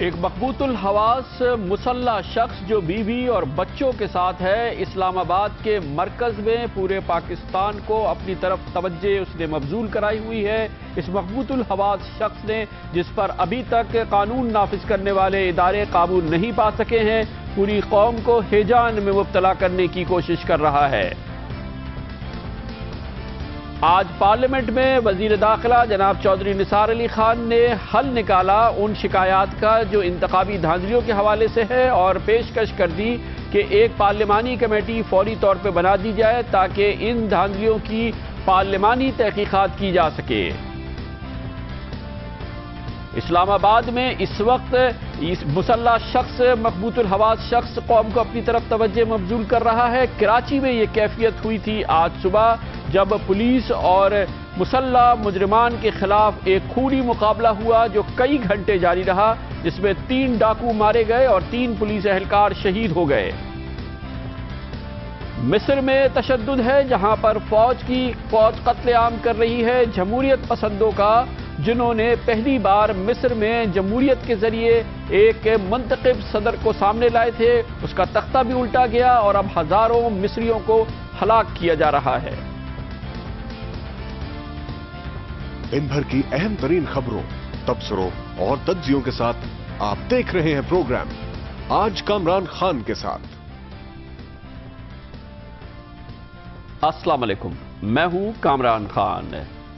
ایک مقبوط الحواس مسلح شخص جو بیوی اور بچوں کے ساتھ ہے، اسلام آباد کے مرکز میں پورے پاکستان کو اپنی طرف توجہ اس نے مبذول کرائی ہوئی ہے۔ اس مقبوط الحواس شخص نے، جس پر ابھی تک قانون نافذ کرنے والے ادارے قابو نہیں پا سکے ہیں، پوری قوم کو ہیجان میں مبتلا کرنے کی کوشش کر رہا ہے۔ آج پارلیمنٹ میں وزیر داخلہ جناب چودھری نثار علی خان نے حل نکالا ان شکایات کا جو انتخابی دھاندلیوں کے حوالے سے ہے، اور پیشکش کر دی کہ ایک پارلیمانی کمیٹی فوری طور پہ بنا دی جائے تاکہ ان دھاندلیوں کی پارلیمانی تحقیقات کی جا سکے۔ اسلام آباد میں اس وقت مسلح شخص، مقبوط الحواس شخص قوم کو اپنی طرف توجہ مبذول کر رہا ہے۔ کراچی میں یہ کیفیت ہوئی تھی آج صبح، جب پولیس اور مسلح مجرمان کے خلاف ایک خونی مقابلہ ہوا جو کئی گھنٹے جاری رہا، جس میں 3 ڈاکو مارے گئے اور 3 پولیس اہلکار شہید ہو گئے۔ مصر میں تشدد ہے، جہاں پر فوج قتل عام کر رہی ہے جمہوریت پسندوں کا، جنہوں نے پہلی بار مصر میں جمہوریت کے ذریعے ایک منتخب صدر کو سامنے لائے تھے۔ اس کا تختہ بھی الٹا گیا اور اب ہزاروں مصریوں کو ہلاک کیا جا رہا ہے۔ دن بھر کی اہم ترین خبروں، تبصروں اور تجزیوں کے ساتھ آپ دیکھ رہے ہیں پروگرام آج کامران خان کے ساتھ۔ السلام علیکم، میں ہوں کامران خان۔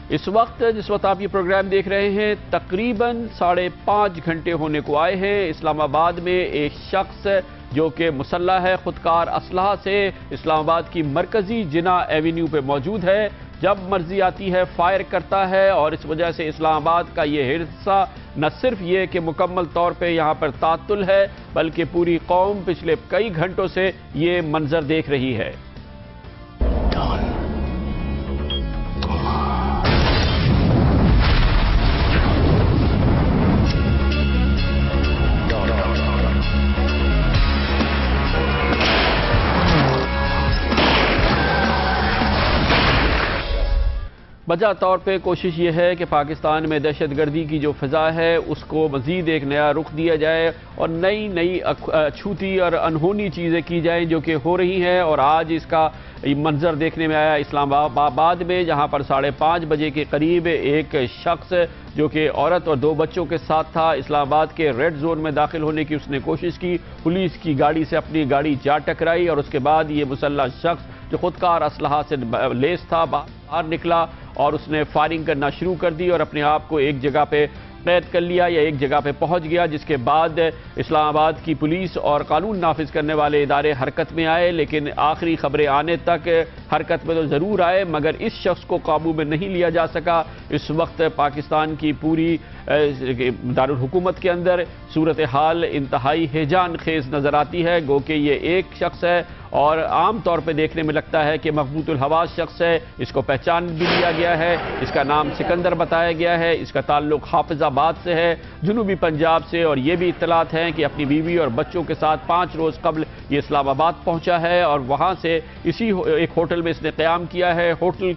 جس وقت آپ یہ پروگرام دیکھ رہے ہیں، تقریباً 5.5 گھنٹے ہونے کو آئے ہیں۔ اسلام آباد میں ایک شخص جو کہ مسلح ہے، خودکار اسلحہ سے اسلام آباد کی مرکزی جناح ایوینیو پہ موجود ہے، جب مرضی آتی ہے فائر کرتا ہے، اور اس وجہ سے اسلام آباد کا یہ حصہ نہ صرف یہ کہ مکمل طور پہ یہاں پر تعطل ہے، بلکہ پوری قوم پچھلے کئی گھنٹوں سے یہ منظر دیکھ رہی ہے۔ وجہ طور پہ کوشش یہ ہے کہ پاکستان میں دہشت گردی کی جو فضا ہے اس کو مزید ایک نیا رخ دیا جائے اور نئی چھوٹی اور انہونی چیزیں کی جائیں جو کہ ہو رہی ہیں، اور آج اس کا منظر دیکھنے میں آیا اسلام آباد میں، جہاں پر 5:30 بجے کے قریب ایک شخص جو کہ عورت اور 2 بچوں کے ساتھ تھا، اسلام آباد کے ریڈ زون میں داخل ہونے کی اس نے کوشش کی، پولیس کی گاڑی سے اپنی گاڑی جا ٹکرائی، اور اس کے بعد یہ مسلح شخص جو خودکار اسلحہ سے لیس تھا باہر نکلا اور اس نے فائرنگ کرنا شروع کر دی اور اپنے آپ کو ایک جگہ پہ قید کر لیا یا ایک جگہ پہ پہنچ گیا، جس کے بعد اسلام آباد کی پولیس اور قانون نافذ کرنے والے ادارے حرکت میں آئے، لیکن آخری خبریں آنے تک حرکت میں تو ضرور آئے مگر اس شخص کو قابو میں نہیں لیا جا سکا۔ اس وقت پاکستان کی پوری دارالحکومت کے اندر صورتحال انتہائی ہیجان خیز نظر آتی ہے، گو کہ یہ ایک شخص ہے اور عام طور پہ دیکھنے میں لگتا ہے کہ مقبوط الحواس شخص ہے، اس کو پہچان بھی لیا گیا ہے، اس کا نام سکندر بتایا گیا ہے، اس کا تعلق حافظ آباد سے ہے، جنوبی پنجاب سے، اور یہ بھی اطلاعات ہیں کہ اپنی بیوی اور بچوں کے ساتھ 5 روز قبل یہ اسلام آباد پہنچا ہے، اور وہاں سے اسی ایک ہوٹل میں اس نے قیام کیا ہے۔ ہوٹل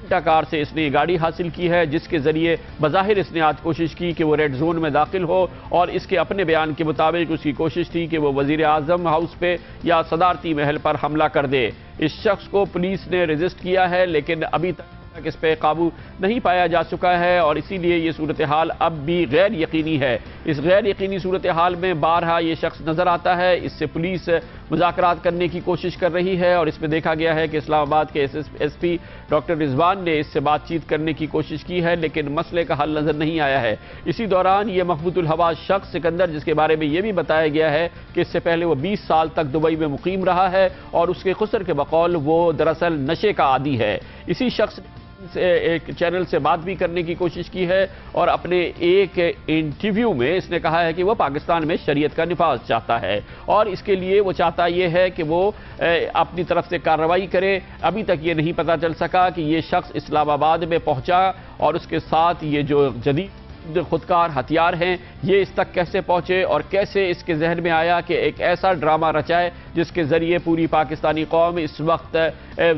کار سے اس نے یہ گاڑی حاصل کی ہے، جس کے ذریعے بظاہر اس نے آج کوشش کی کہ وہ ریڈ زون میں داخل ہو، اور اس کے اپنے بیان کے مطابق اس کی کوشش تھی کہ وہ وزیر اعظم ہاؤس پہ یا صدارتی محل پر حملہ کر دے۔ اس شخص کو پولیس نے ریزسٹ کیا ہے، لیکن ابھی تک اس پہ قابو نہیں پایا جا چکا ہے، اور اسی لیے یہ صورتحال اب بھی غیر یقینی ہے۔ اس غیر یقینی صورتحال میں بارہا یہ شخص نظر آتا ہے، اس سے پولیس مذاکرات کرنے کی کوشش کر رہی ہے، اور اس میں دیکھا گیا ہے کہ اسلام آباد کے ایس پی ڈاکٹر رضوان نے اس سے بات چیت کرنے کی کوشش کی ہے، لیکن مسئلے کا حل نظر نہیں آیا ہے۔ اسی دوران یہ مقبوط الحواس شخص سکندر، جس کے بارے میں یہ بھی بتایا گیا ہے کہ اس سے پہلے وہ 20 سال تک دبئی میں مقیم رہا ہے، اور اس کے خسر کے بقول وہ دراصل نشے کا عادی ہے۔ اسی شخص ایک چینل سے بات بھی کرنے کی کوشش کی ہے، اور اپنے ایک انٹرویو میں اس نے کہا ہے کہ وہ پاکستان میں شریعت کا نفاذ چاہتا ہے، اور اس کے لیے وہ چاہتا یہ ہے کہ وہ اپنی طرف سے کارروائی کرے۔ ابھی تک یہ نہیں پتہ چل سکا کہ یہ شخص اسلام آباد میں پہنچا اور اس کے ساتھ یہ جو جدید خودکار ہتھیار ہیں، یہ اس تک کیسے پہنچے اور کیسے اس کے ذہن میں آیا کہ ایک ایسا ڈرامہ رچائے جس کے ذریعے پوری پاکستانی قوم اس وقت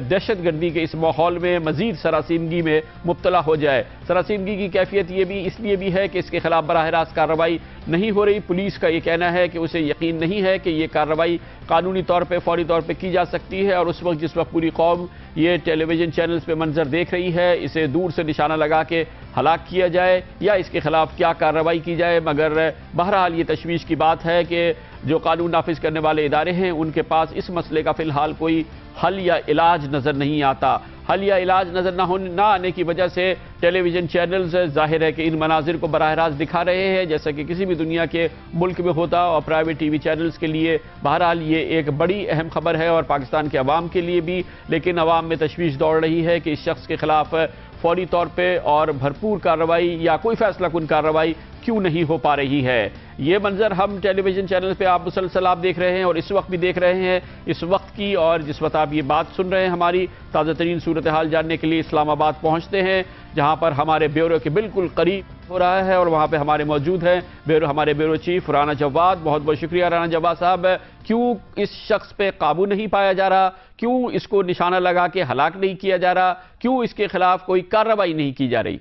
دہشت گردی کے اس ماحول میں مزید سراسیمگی میں مبتلا ہو جائے۔ سراسیمگی کی کیفیت یہ بھی اس لیے بھی ہے کہ اس کے خلاف براہ راست کارروائی نہیں ہو رہی۔ پولیس کا یہ کہنا ہے کہ اسے یقین نہیں ہے کہ یہ کارروائی قانونی طور پہ فوری طور پہ کی جا سکتی ہے، اور جس وقت پوری قوم یہ ٹیلی ویژن چینلز پہ منظر دیکھ رہی ہے، اسے دور سے نشانہ لگا کے ہلاک کیا جائے یا اس کے خلاف کیا کارروائی کی جائے۔ مگر بہرحال یہ تشویش کی بات ہے کہ جو قانون نافذ کرنے والے ادارے ہیں ان کے پاس اس مسئلے کا فی الحال کوئی حل یا علاج نظر نہیں آتا۔ حل یا علاج نظر نہ آنے کی وجہ سے ٹیلی ویژن چینلز ظاہر ہے کہ ان مناظر کو براہ راست دکھا رہے ہیں جیسا کہ کسی بھی دنیا کے ملک میں ہوتا، اور پرائیویٹ ٹی وی چینلز کے لیے بہرحال یہ ایک بڑی اہم خبر ہے اور پاکستان کے عوام کے لیے بھی، لیکن عوام میں تشویش دوڑ رہی ہے کہ اس شخص کے خلاف فوری طور پہ اور بھرپور کارروائی یا کوئی فیصلہ کن کارروائی کیوں نہیں ہو پا رہی ہے۔ یہ منظر ہم ٹیلی ویژن چینل پہ آپ مسلسل دیکھ رہے ہیں اور اس وقت بھی دیکھ رہے ہیں۔ اس وقت کی اور جس وقت آپ یہ بات سن رہے ہیں ہماری تازہ ترین صورتحال جاننے کے لیے اسلام آباد پہنچتے ہیں، جہاں پر ہمارے بیورو کے بالکل قریب ہو رہا ہے، اور وہاں پہ ہمارے موجود ہیں ہمارے بیورو چیف رانا جواد۔ بہت بہت شکریہ رانا جواد صاحب۔ کیوں اس شخص پہ قابو نہیں پایا جا رہا؟ کیوں اس کو نشانہ لگا کے ہلاک نہیں کیا جا رہا؟ کیوں اس کے خلاف کوئی کارروائی نہیں کی جا رہی؟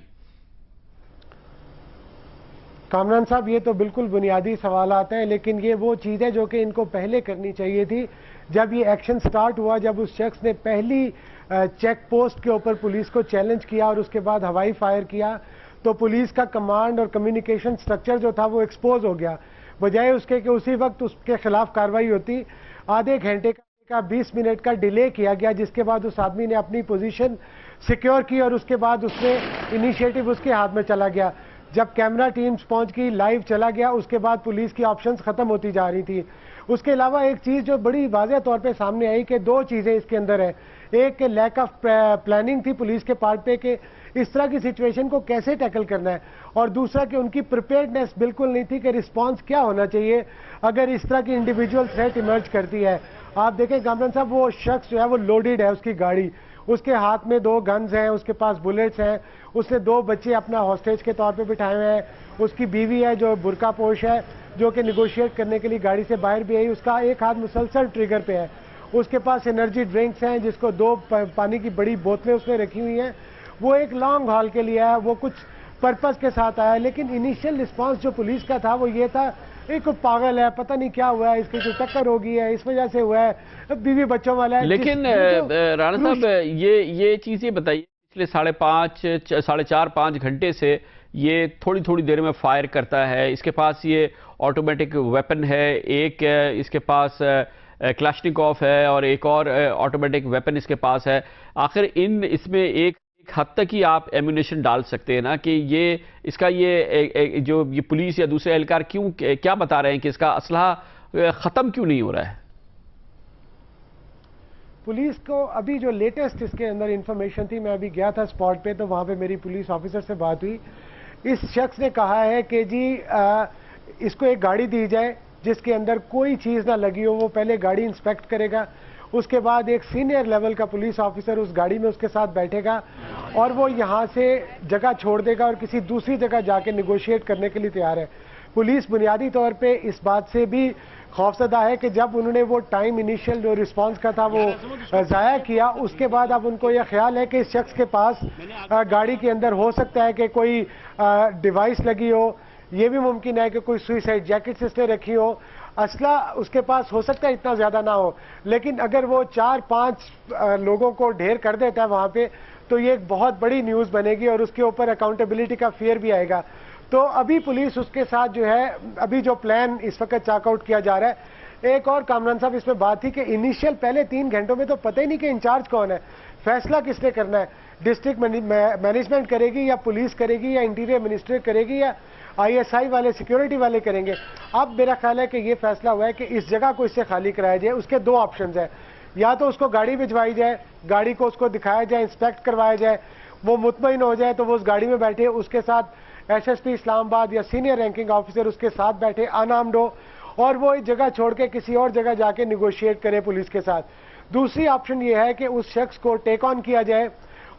کامران صاحب، یہ تو بالکل بنیادی سوالات ہیں، لیکن یہ وہ چیز ہے جو کہ ان کو پہلے کرنی چاہیے تھی۔ جب یہ ایکشن سٹارٹ ہوا، جب اس شخص نے پہلی چیک پوسٹ کے اوپر پولیس کو چیلنج کیا اور اس کے بعد ہوائی فائر کیا، تو پولیس کا کمانڈ اور کمیونیکیشن سٹرکچر جو تھا وہ ایکسپوز ہو گیا۔ بجائے اس کے کہ اسی وقت اس کے خلاف کارروائی ہوتی، آدھے گھنٹے کا 20 منٹ کا ڈیلے کیا گیا، جس کے بعد اس آدمی نے اپنی پوزیشن سیکیور کی اور اس کے بعد اس نے انیشیٹو اس کے ہاتھ میں چلا گیا۔ جب کیمرہ ٹیمز پہنچ گئی، لائیو چلا گیا، اس کے بعد پولیس کی آپشنز ختم ہوتی جا رہی تھی۔ اس کے علاوہ ایک چیز جو بڑی واضح طور پہ سامنے آئی کہ دو چیزیں اس کے اندر ہیں۔ ایک کہ لیک آف پلاننگ تھی پولیس کے پارٹ پہ کہ اس طرح کی سچویشن کو کیسے ٹیکل کرنا ہے، اور دوسرا کہ ان کی پریپیئرڈنیس بالکل نہیں تھی کہ رسپانس کیا ہونا چاہیے اگر اس طرح کی انڈیویجول تھریٹ ایمرج کرتی ہے۔ آپ دیکھیں کامران صاحب، وہ شخص جو ہے وہ لوڈیڈ ہے، اس کی گاڑی، اس کے ہاتھ میں 2 گنز ہیں، اس کے پاس بلیٹس ہیں، اس نے 2 بچے اپنا ہاسٹیج کے طور پہ بٹھائے ہوئے ہیں، اس کی بیوی ہے جو برقع پوش ہے، جو کہ نیگوشیٹ کرنے کے لیے گاڑی سے باہر بھی آئی، اس کا ایک ہاتھ مسلسل ٹریگر پہ ہے، اس کے پاس انرجی ڈرنکس ہیں جس کو 2 پانی کی بڑی بوتلیں اس میں رکھی ہوئی ہیں۔ وہ ایک لانگ ہال کے لیے ہے، وہ کچھ پرپز کے ساتھ آیا، لیکن انیشیل رسپانس جو پولیس کا تھا وہ یہ تھا کوئی پاگل ہے، پتہ نہیں کیا ہوا ہے، اس کی کوئی ٹکر ہو گئی ہے، اس وجہ سے ہوا ہے، بیوی بچوں والا ہے۔ لیکن رانا صاحب یہ چیزیں بتائیے، پچھلے 4.5 گھنٹے سے یہ تھوڑی تھوڑی دیر میں فائر کرتا ہے، اس کے پاس یہ آٹومیٹک ویپن ہے، ایک اس کے پاس کلاشنکوف ہے اور ایک اور آٹومیٹک ویپن اس کے پاس ہے۔ آخر اس میں ایک حد تک ہی آپ ایمونیشن ڈال سکتے ہیں نا کہ اس کا جو یہ پولیس یا دوسرے اہلکار کیا بتا رہے ہیں کہ اس کا اسلحہ ختم کیوں نہیں ہو رہا ہے؟ پولیس کو ابھی جو لیٹسٹ اس کے اندر انفارمیشن تھی، میں ابھی گیا تھا اسپاٹ پہ، تو وہاں پہ میری پولیس آفیسر سے بات ہوئی۔ اس شخص نے کہا ہے کہ جی اس کو ایک گاڑی دی جائے جس کے اندر کوئی چیز نہ لگی ہو، وہ پہلے گاڑی انسپیکٹ کرے گا، اس کے بعد ایک سینئر لیول کا پولیس آفیسر اس گاڑی میں اس کے ساتھ بیٹھے گا اور وہ یہاں سے جگہ چھوڑ دے گا اور کسی دوسری جگہ جا کے نیگوشیٹ کرنے کے لیے تیار ہے۔ پولیس بنیادی طور پہ اس بات سے بھی خوفزدہ ہے کہ جب انہوں نے وہ ٹائم انیشیل جو رسپانس کا تھا وہ ضائع کیا، اس کے بعد اب ان کو یہ خیال ہے کہ اس شخص کے پاس گاڑی کے اندر ہو سکتا ہے کہ کوئی ڈیوائس لگی ہو، یہ بھی ممکن ہے کہ کوئی سوئسائڈ جیکٹس اس نے رکھی ہو، اسلحہ اس کے پاس ہو سکتا ہے اتنا زیادہ نہ ہو، لیکن اگر وہ 4-5 لوگوں کو ڈھیر کر دیتا ہے وہاں پہ تو یہ ایک بہت بڑی نیوز بنے گی اور اس کے اوپر اکاؤنٹیبلٹی کا فیئر بھی آئے گا۔ تو ابھی پولیس اس کے ساتھ جو ہے ابھی جو پلان اس وقت چاک آؤٹ کیا جا رہا ہے۔ ایک اور کامران صاحب اس میں بات تھی کہ انیشیل پہلے 3 گھنٹوں میں تو پتہ ہی نہیں کہ انچارج کون ہے، فیصلہ کس نے کرنا ہے، ڈسٹرکٹ مینجمنٹ کرے گی یا پولیس کرے گی یا انٹیریئر منسٹر کرے گی یا ISI والے سیکیورٹی والے کریں گے۔ اب میرا خیال ہے کہ یہ فیصلہ ہوا ہے کہ اس جگہ کو اس سے خالی کرایا جائے۔ اس کے 2 آپشنز ہیں، یا تو اس کو گاڑی بھجوائی جائے، گاڑی کو اس کو دکھایا جائے، انسپیکٹ کروایا جائے، وہ مطمئن ہو جائے تو وہ اس گاڑی میں بیٹھے، اس کے ساتھ SSP اسلام آباد یا سینئر رینکنگ آفیسر اس کے ساتھ بیٹھے انارمڈ ہو اور وہ ایک جگہ چھوڑ کے کسی اور جگہ جا کے نیگوشیٹ کرے پولیس کے ساتھ۔ دوسری آپشن یہ ہے کہ اس شخص کو ٹیک آن کیا جائے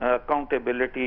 accountability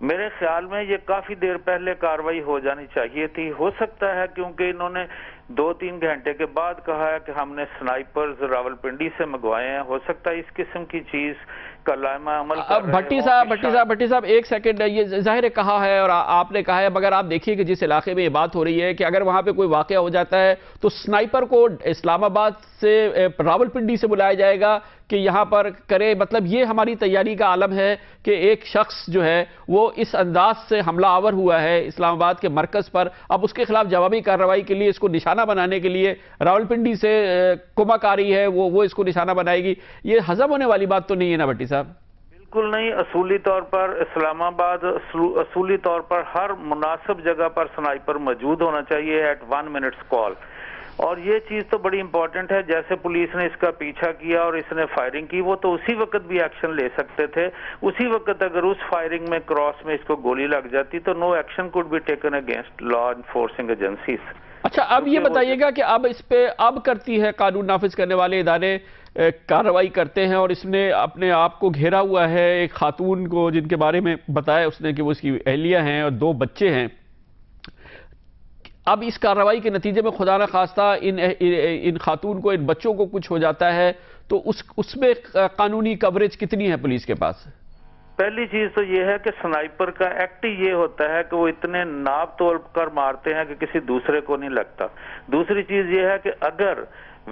میرے خیال میں یہ کافی دیر پہلے کارروائی ہو جانی چاہیے تھی. ہو سکتا ہے کیونکہ انہوں نے 2-3 گھنٹے کے بعد کہا ہے کہ ہم نے سنائپرز راولپنڈی سے منگوائے ہیں, ہو سکتا ہے اس قسم کی چیز کا لائمہ عمل کر رہے ہوں. بھٹی صاحب ایک سیکنڈ, یہ ظاہر کہا ہے اور آپ نے کہا ہے, مگر آپ دیکھیے کہ جس علاقے میں یہ بات ہو رہی ہے کہ اگر وہاں پہ کوئی واقعہ ہو جاتا ہے تو سنائپر کو اسلام آباد سے راولپنڈی سے بلایا جائے گا کہ یہاں پر کرے. مطلب یہ ہماری تیاری کا عالم ہے کہ ایک شخص جو ہے وہ اس انداز سے حملہ آور ہوا ہے اسلام آباد کے مرکز پر, اب اس کے خلاف جوابی کارروائی کے لیے اس کو نشانہ بنانے کے لیے راولپنڈی سے کمک آ رہی ہے, وہ اس کو نشانہ بنائے گی. یہ ہضم ہونے والی بات تو نہیں ہے نا بھٹی صاحب؟ بالکل نہیں. اصولی طور پر اسلام آباد اصولی طور پر ہر مناسب جگہ پر سنائپر موجود ہونا چاہیے ایٹ 1 منٹس کال. اور یہ چیز تو بڑی امپورٹنٹ ہے. جیسے پولیس نے اس کا پیچھا کیا اور اس نے فائرنگ کی, وہ تو اسی وقت بھی ایکشن لے سکتے تھے. اسی وقت اگر اس فائرنگ میں کراس میں اس کو گولی لگ جاتی تو no action code be taken against law enforcing agencies. اچھا, اب یہ بتائیے گا کہ اب اس پہ اب کرتی ہے قانون نافذ کرنے والے ادارے کارروائی کرتے ہیں, اور اس نے اپنے آپ کو گھیرا ہوا ہے ایک خاتون کو جن کے بارے میں بتایا اس نے کہ وہ اس کی اہلیہ ہیں اور 2 بچے ہیں. اب اس کارروائی کے نتیجے میں خدا نہ خواستہ ان خاتون کو, ان بچوں کو کچھ ہو جاتا ہے تو اس میں قانونی کوریج کتنی ہے پولیس کے پاس؟ پہلی چیز تو یہ ہے کہ سنائپر کا ایکٹ ہی یہ ہوتا ہے کہ وہ اتنے ناب توڑ کر مارتے ہیں کہ کسی دوسرے کو نہیں لگتا. دوسری چیز یہ ہے کہ اگر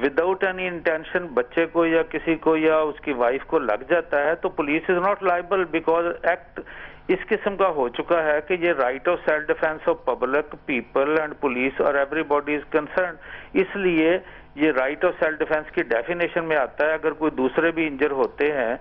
وداؤٹ اینی انٹینشن بچے کو یا کسی کو یا اس کی وائف کو لگ جاتا ہے تو police is not liable, because act اس قسم کا ہو چکا ہے کہ یہ right of self defence of public people and police اور ایوری باڈی از کنسرنڈ. اس لیے یہ رائٹ آف سیلف ڈیفense کی ڈیفینیشن میں آتا ہے. اگر کوئی دوسرے بھی انجر ہوتے ہیں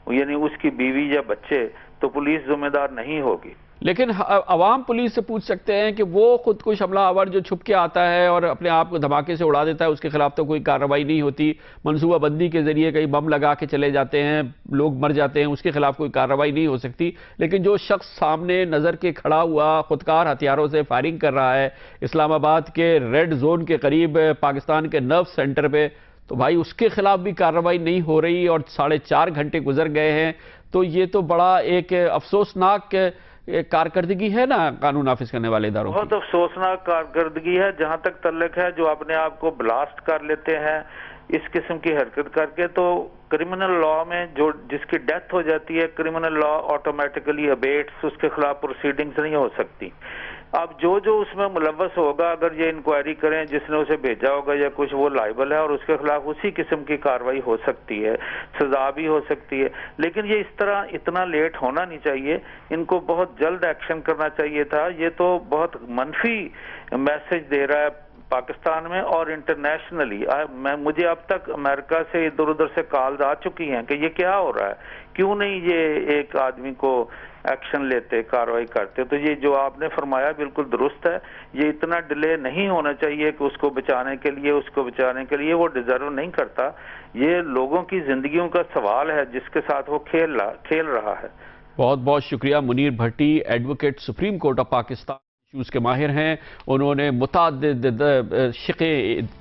یعنی اس کی بیوی یا بچے, تو پولیس ذمہ دار نہیں ہوگی. لیکن عوام پولیس سے پوچھ سکتے ہیں کہ وہ خود کش حملہ آور جو چھپ کے آتا ہے اور اپنے آپ کو دھماکے سے اڑا دیتا ہے, اس کے خلاف تو کوئی کارروائی نہیں ہوتی. منصوبہ بندی کے ذریعے کئی بم لگا کے چلے جاتے ہیں, لوگ مر جاتے ہیں, اس کے خلاف کوئی کارروائی نہیں ہو سکتی. لیکن جو شخص سامنے نظر کے کھڑا ہوا خودکار ہتھیاروں سے فائرنگ کر رہا ہے اسلام آباد کے ریڈ زون کے قریب پاکستان کے نرو سینٹر پہ, تو بھائی اس کے خلاف بھی کارروائی نہیں ہو رہی اور 4.5 گھنٹے گزر گئے ہیں. تو یہ تو بڑا ایک افسوسناک کارکردگی ہے نا قانون نافذ کرنے والے اداروں کی. بہت افسوسناک کارکردگی ہے. جہاں تک تعلق ہے جو اپنے آپ کو بلاسٹ کر لیتے ہیں اس قسم کی حرکت کر کے, تو کرمنل لا میں جو جس کی ڈیتھ ہو جاتی ہے کرمنل لا آٹومیٹکلی ابیٹس, اس کے خلاف پروسیڈنگز نہیں ہو سکتی. اب جو اس میں ملوث ہوگا, اگر یہ انکوائری کریں جس نے اسے بھیجا ہوگا یا کچھ, وہ لائبل ہے اور اس کے خلاف اسی قسم کی کارروائی ہو سکتی ہے, سزا بھی ہو سکتی ہے. لیکن یہ اس طرح اتنا لیٹ ہونا نہیں چاہیے, ان کو بہت جلد ایکشن کرنا چاہیے تھا. یہ تو بہت منفی میسج دے رہا ہے پاکستان میں اور انٹرنیشنلی. مجھے اب تک امریکہ سے ادھر ادھر سے کالز آ چکی ہیں کہ یہ کیا ہو رہا ہے, کیوں نہیں یہ ایک آدمی کو ایکشن لیتے, کارروائی کرتے. تو یہ جو آپ نے فرمایا بالکل درست ہے. یہ اتنا ڈیلے نہیں ہونا چاہیے کہ اس کو بچانے کے لیے وہ ڈیزرو نہیں کرتا. یہ لوگوں کی زندگیوں کا سوال ہے جس کے ساتھ وہ کھیل رہا ہے. بہت بہت شکریہ. Munir Bhatti, advocate supreme court of Pakistan issues کے ماہر ہیں. انہوں نے متعدد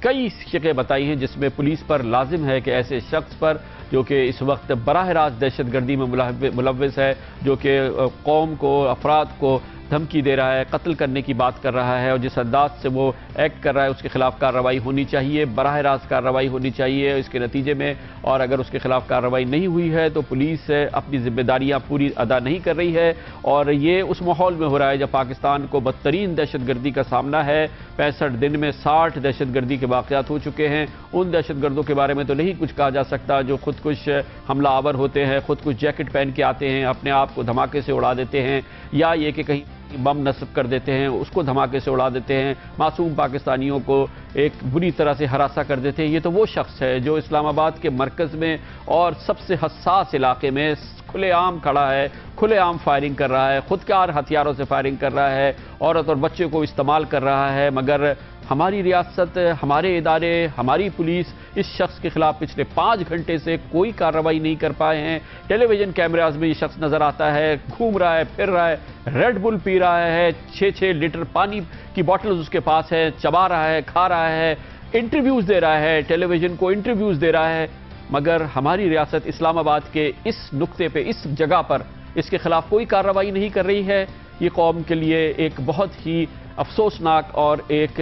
کئی شقیں بتائی ہیں جس میں پولیس پر لازم ہے کہ ایسے شخص پر جو کہ اس وقت براہ راست دہشت گردی میں ملوث ہے, جو کہ قوم کو, افراد کو دھمکی دے رہا ہے, قتل کرنے کی بات کر رہا ہے, اور جس انداز سے وہ ایکٹ کر رہا ہے اس کے خلاف کارروائی ہونی چاہیے, براہ راست کارروائی ہونی چاہیے اس کے نتیجے میں. اور اگر اس کے خلاف کارروائی نہیں ہوئی ہے تو پولیس اپنی ذمہ داریاں پوری ادا نہیں کر رہی ہے. اور یہ اس ماحول میں ہو رہا ہے جب پاکستان کو بدترین دہشت گردی کا سامنا ہے. 65 دن میں 60 دہشت گردی کے واقعات ہو چکے ہیں. ان دہشت گردوں کے بارے میں تو نہیں کچھ کہا جا سکتا جو خود کش حملہ آور ہوتے ہیں, خود کش جیکٹ پہن کے آتے ہیں, اپنے آپ کو دھماکے سے اڑا دیتے ہیں, یا یہ کہ کہیں بم نصب کر دیتے ہیں, اس کو دھماکے سے اڑا دیتے ہیں, معصوم پاکستانیوں کو ایک بری طرح سے ہراساں کر دیتے ہیں. یہ تو وہ شخص ہے جو اسلام آباد کے مرکز میں اور سب سے حساس علاقے میں کھلے عام کھڑا ہے, کھلے عام فائرنگ کر رہا ہے, خودکار ہتھیاروں سے فائرنگ کر رہا ہے, عورت اور بچے کو استعمال کر رہا ہے. مگر ہماری ریاست, ہمارے ادارے, ہماری پولیس اس شخص کے خلاف پچھلے 5 گھنٹے سے کوئی کارروائی نہیں کر پائے ہیں. ٹیلی ویژن کیمراز میں یہ شخص نظر آتا ہے, گھوم رہا ہے, پھر رہا ہے, ریڈ بل پی رہا ہے, 6 لیٹر پانی کی بوٹلز اس کے پاس ہے, چبا رہا ہے, کھا رہا ہے, انٹرویوز دے رہا ہے, ٹیلی ویژن کو انٹرویوز دے رہا ہے. مگر ہماری ریاست اسلام آباد کے اس نقطے پہ, اس جگہ پر اس کے خلاف کوئی کارروائی نہیں کر رہی ہے، یہ قوم کے لیے ایک بہت ہی افسوسناک اور ایک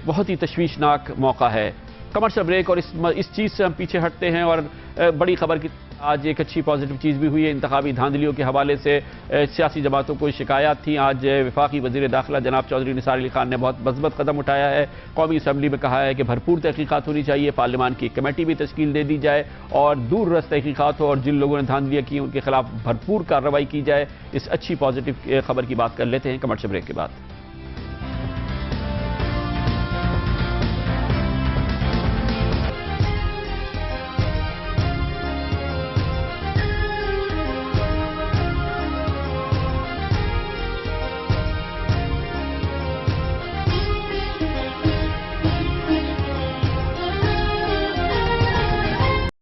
بہت ہی تشویشناک موقع ہے۔ کمرشل بریک، اور اس چیز سے ہم پیچھے ہٹتے ہیں اور بڑی خبر کی آج ایک اچھی پازیٹیو چیز بھی ہوئی ہے انتخابی دھاندلیوں کے حوالے سے سیاسی جماعتوں کو شکایات تھیں۔ آج وفاقی وزیر داخلہ جناب چودھری نثار علی خان نے بہت مثبت قدم اٹھایا ہے، قومی اسمبلی میں کہا ہے کہ بھرپور تحقیقات ہونی چاہیے، پارلیمان کی ایک کمیٹی بھی تشکیل دے دی جائے اور دور رس تحقیقات ہو اور جن لوگوں نے دھاندلیاں کی ان کے خلاف بھرپور کارروائی کی جائے۔ اس اچھی پازیٹیو خبر کی بات کر لیتے ہیں کمرشل بریک کے بعد۔